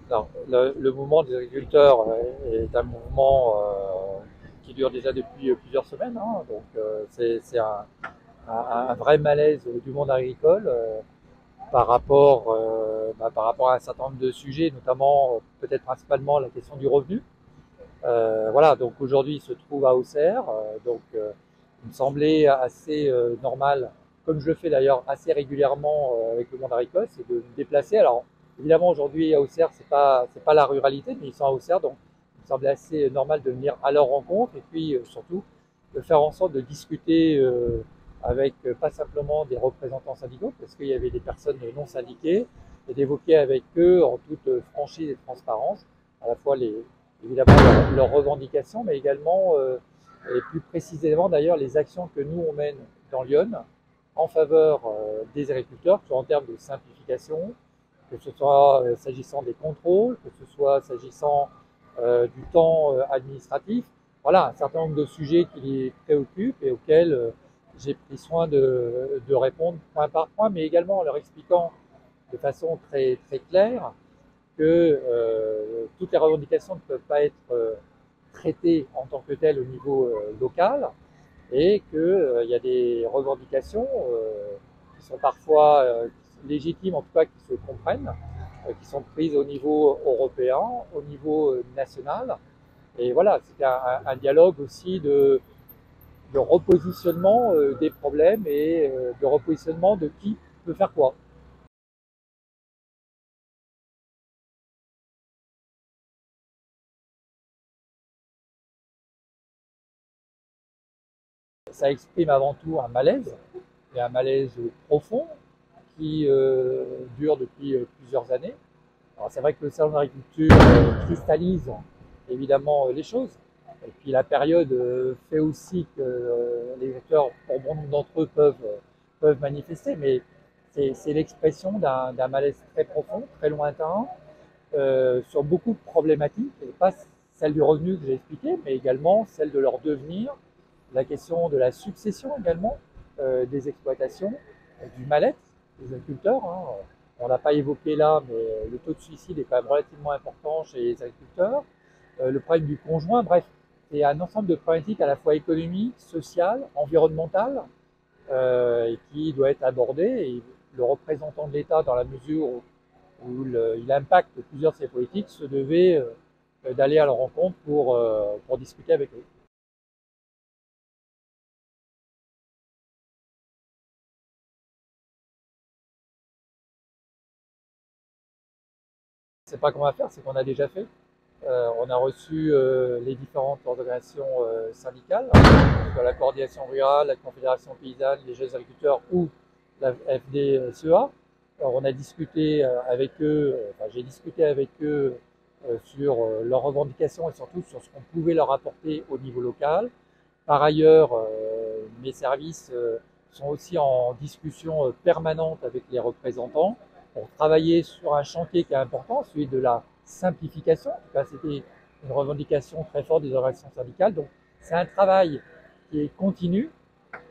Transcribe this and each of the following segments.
Alors, le mouvement des agriculteurs est un mouvement qui dure déjà depuis plusieurs semaines, hein. Donc, c'est un vrai malaise du monde agricole par rapport à un certain nombre de sujets, notamment peut-être principalement la question du revenu. Voilà, donc aujourd'hui il se trouve à Auxerre, il me semblait assez normal, comme je le fais d'ailleurs assez régulièrement avec le monde agricole, c'est de me déplacer. Alors évidemment aujourd'hui à Auxerre c'est pas la ruralité, mais ils sont à Auxerre, donc il me semblait assez normal de venir à leur rencontre et puis surtout de faire en sorte de discuter avec pas simplement des représentants syndicaux, parce qu'il y avait des personnes non syndiquées, et d'évoquer avec eux en toute franchise et transparence à la fois évidemment leurs revendications, mais également, et plus précisément d'ailleurs, les actions que nous on mène dans Lyon en faveur des agriculteurs, que ce soit en termes de simplification, que ce soit s'agissant des contrôles, que ce soit s'agissant du temps administratif. Voilà, un certain nombre de sujets qui les préoccupent et auxquels j'ai pris soin de répondre point par point, mais également en leur expliquant de façon très claire que toutes les revendications ne peuvent pas être traitées en tant que telles au niveau local et qu'il y a des revendications qui sont parfois légitimes, en tout cas qui se comprennent, qui sont prises au niveau européen, au niveau national. Et voilà, c'est un dialogue aussi de repositionnement des problèmes et de repositionnement de qui peut faire quoi. Ça exprime avant tout un malaise, et un malaise profond qui dure depuis plusieurs années. Alors c'est vrai que le salon d'agriculture cristallise évidemment les choses. Et puis la période fait aussi que les acteurs, pour bon nombre d'entre eux, peuvent manifester, mais c'est l'expression d'un malaise très profond, très lointain, sur beaucoup de problématiques, et pas celle du revenu que j'ai expliqué, mais également celle de leur devenir, la question de la succession également des exploitations, du mal-être des agriculteurs, hein. On l'a pas évoqué là, mais le taux de suicide est quand même relativement important chez les agriculteurs. Le problème du conjoint, bref, c'est un ensemble de problématiques à la fois économiques, sociales, environnementales, et qui doit être abordé. Et le représentant de l'État, dans la mesure où il impacte plusieurs de ces politiques, se devait d'aller à leur rencontre pour discuter avec eux. C'est pas qu'on va faire, c'est qu'on a déjà fait. On a reçu les différentes organisations syndicales, soit la coordination rurale, la confédération paysanne, les jeunes agriculteurs ou la FDSEA. Alors, on a discuté avec eux, enfin, j'ai discuté avec eux sur leurs revendications et surtout sur ce qu'on pouvait leur apporter au niveau local. Par ailleurs, mes services sont aussi en discussion permanente avec les représentants pour travailler sur un chantier qui est important, celui de la simplification. En tout cas, c'était une revendication très forte des organisations syndicales. Donc, c'est un travail qui est continu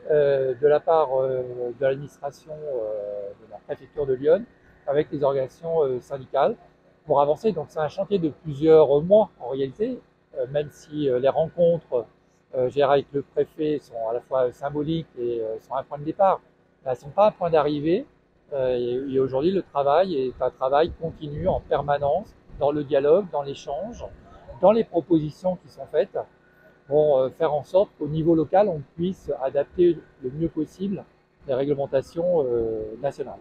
de la part de l'administration de la préfecture de Lyon avec les organisations syndicales pour avancer. Donc, c'est un chantier de plusieurs mois en réalité, même si les rencontres gérées avec le préfet sont à la fois symboliques et sont un point de départ. Elles ne sont pas un point d'arrivée. Et aujourd'hui, le travail est un travail continu en permanence dans le dialogue, dans l'échange, dans les propositions qui sont faites pour faire en sorte qu'au niveau local, on puisse adapter le mieux possible les réglementations nationales.